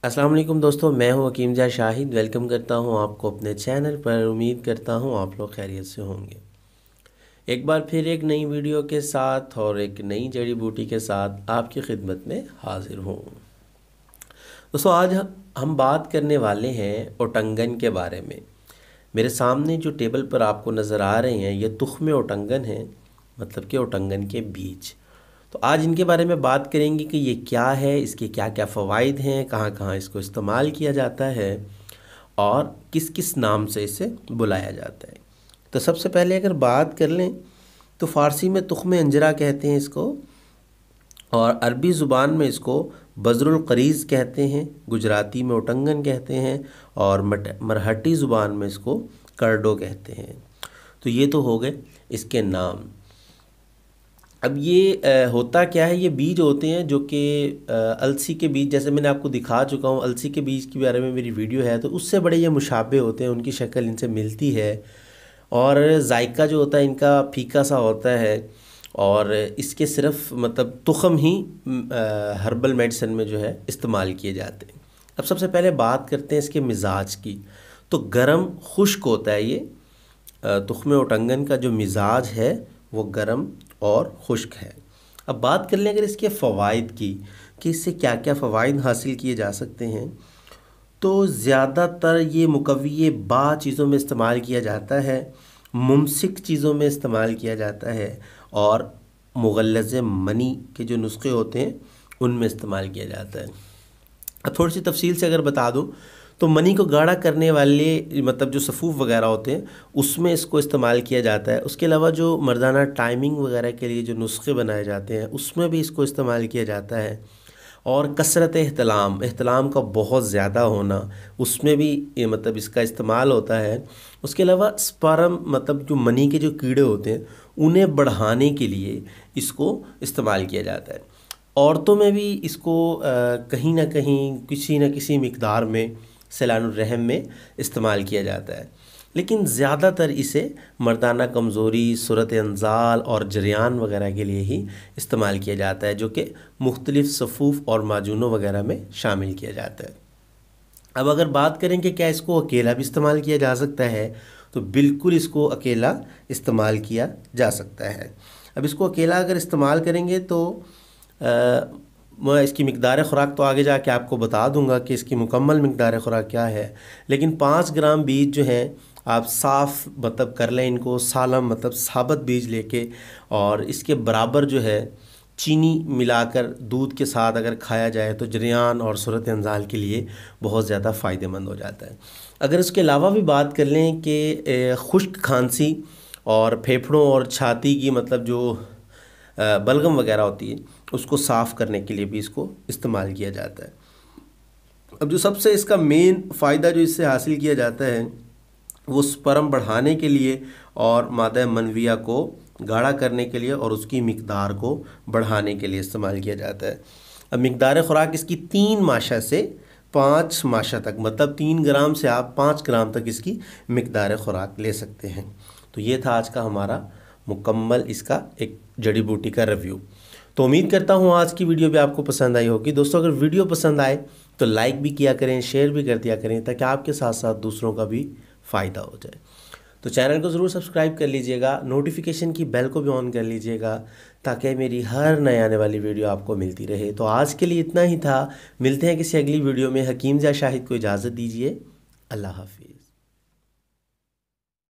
अस्सलाम वालेकुम दोस्तों, मैं हूं हकीम जा शाहिद। वेलकम करता हूं आपको अपने चैनल पर। उम्मीद करता हूं आप लोग खैरियत से होंगे। एक बार फिर एक नई वीडियो के साथ और एक नई जड़ी बूटी के साथ आपकी खिदमत में हाजिर हूं। दोस्तों, आज हम बात करने वाले हैं ओटंगन के बारे में। मेरे सामने जो टेबल पर आपको नज़र आ रहे हैं ये तुख्म ओटंगन हैं, मतलब कि ओटंगन के बीज। तो आज इनके बारे में बात करेंगे कि ये क्या है, इसके क्या क्या फ़वाइद हैं, कहाँ कहाँ इसको इस्तेमाल किया जाता है और किस किस नाम से इसे बुलाया जाता है। तो सबसे पहले अगर बात कर लें तो फ़ारसी में तुख्म अंजरा कहते हैं इसको, और अरबी ज़ुबान में इसको बज़रुल क़रीज़ कहते हैं, गुजराती में ओटंगन कहते हैं और मरहटी ज़ुबान में इसको करडो कहते हैं। तो ये तो हो गए इसके नाम। अब ये होता क्या है, ये बीज होते हैं जो कि अलसी के बीज, जैसे मैंने आपको दिखा चुका हूँ, अलसी के बीज के बारे में मेरी वीडियो है, तो उससे बड़े ये मुशाबे होते हैं, उनकी शक्ल इनसे मिलती है और जायका जो होता है इनका फीका सा होता है। और इसके सिर्फ मतलब तुख़म ही हर्बल मेडिसिन में जो है इस्तेमाल किए जाते हैं। अब सबसे पहले बात करते हैं इसके मिजाज की। तो गरम खुश्क होता है ये तुख्म ओटंगन का जो मिजाज है वो गरम और खुश्क है। अब बात कर लें अगर इसके फ़वाइद की कि इससे क्या क्या फ़वाइद हासिल किए जा सकते हैं, तो ज़्यादातर ये मुकव्वी बा चीज़ों में इस्तेमाल किया जाता है, मुमसिक चीज़ों में इस्तेमाल किया जाता है और मुग़ल्लज़ मनी के जो नुस्खे होते हैं उनमें इस्तेमाल किया जाता है। अब थोड़ी सी तफसील से अगर बता दूं तो मनी को गाढ़ा करने वाले मतलब जो सफ़ूफ़ वगैरह होते हैं उसमें इसको इस्तेमाल किया जाता है। उसके अलावा जो मर्दाना टाइमिंग वगैरह के लिए जो नुस्खे बनाए जाते हैं उसमें भी इसको इस्तेमाल किया जाता है। और कसरत एहतलाम का बहुत ज़्यादा होना, उसमें भी ये मतलब इसका इस्तेमाल होता है। उसके अलावा स्पर्म मतलब जो मनी के जो कीड़े होते हैं उन्हें बढ़ाने के लिए इसको इस्तेमाल किया जाता है। औरतों में भी इसको कहीं ना कहीं किसी न किसी मिक़दार में सैलानुर रहम में इस्तेमाल किया जाता है, लेकिन ज़्यादातर इसे मर्दाना कमज़ोरी, सूरत अंजाल और जरियान वगैरह के लिए ही इस्तेमाल किया जाता है, जो कि मुख्तलिफ़ सफ़ूफ़ और माजूनों वगैरह में शामिल किया जाता है। अब अगर बात करें कि क्या इसको अकेला भी इस्तेमाल किया जा सकता है, तो बिल्कुल इसको अकेला इस्तेमाल किया जा सकता है। अब इसको अकेला अगर इस्तेमाल करेंगे तो मैं इसकी मिक़दार ख़ुराक तो आगे जाके आपको बता दूंगा कि इसकी मुकम्मल मिक़दार ख़ुराक क्या है, लेकिन 5 ग्राम बीज जो हैं आप साफ़ मतलब कर लें इनको, सालम मतलब साबुत बीज लेके, और इसके बराबर जो है चीनी मिलाकर दूध के साथ अगर खाया जाए तो जरियान और सूरत अंजाल के लिए बहुत ज़्यादा फ़ायदेमंद हो जाता है। अगर इसके अलावा भी बात कर लें कि खुश्क खांसी और फेफड़ों और छाती की मतलब जो बलगम वगैरह होती है उसको साफ़ करने के लिए भी इसको इस्तेमाल किया जाता है। अब जो सबसे इसका मेन फ़ायदा जो इससे हासिल किया जाता है वो स्पर्म बढ़ाने के लिए और मादा मनविया को गाढ़ा करने के लिए और उसकी मिक़दार को बढ़ाने के लिए इस्तेमाल किया जाता है। अब मिक़दार ख़ुराक इसकी 3 माशा से 5 माशा तक, मतलब 3 ग्राम से आप 5 ग्राम तक इसकी मिक़दार ख़ुराक ले सकते हैं। तो ये था आज का हमारा मुकम्मल इसका एक जड़ी बूटी का रिव्यू। तो उम्मीद करता हूँ आज की वीडियो भी आपको पसंद आई होगी। दोस्तों, अगर वीडियो पसंद आए तो लाइक भी किया करें, शेयर भी कर दिया करें, ताकि आपके साथ साथ दूसरों का भी फ़ायदा हो जाए। तो चैनल को ज़रूर सब्सक्राइब कर लीजिएगा, नोटिफिकेशन की बेल को भी ऑन कर लीजिएगा, ताकि मेरी हर नए आने वाली वीडियो आपको मिलती रहे। तो आज के लिए इतना ही था, मिलते हैं किसी अगली वीडियो में। हकीम जा शाहिद को इजाज़त दीजिए। अल्लाह हाफिज़।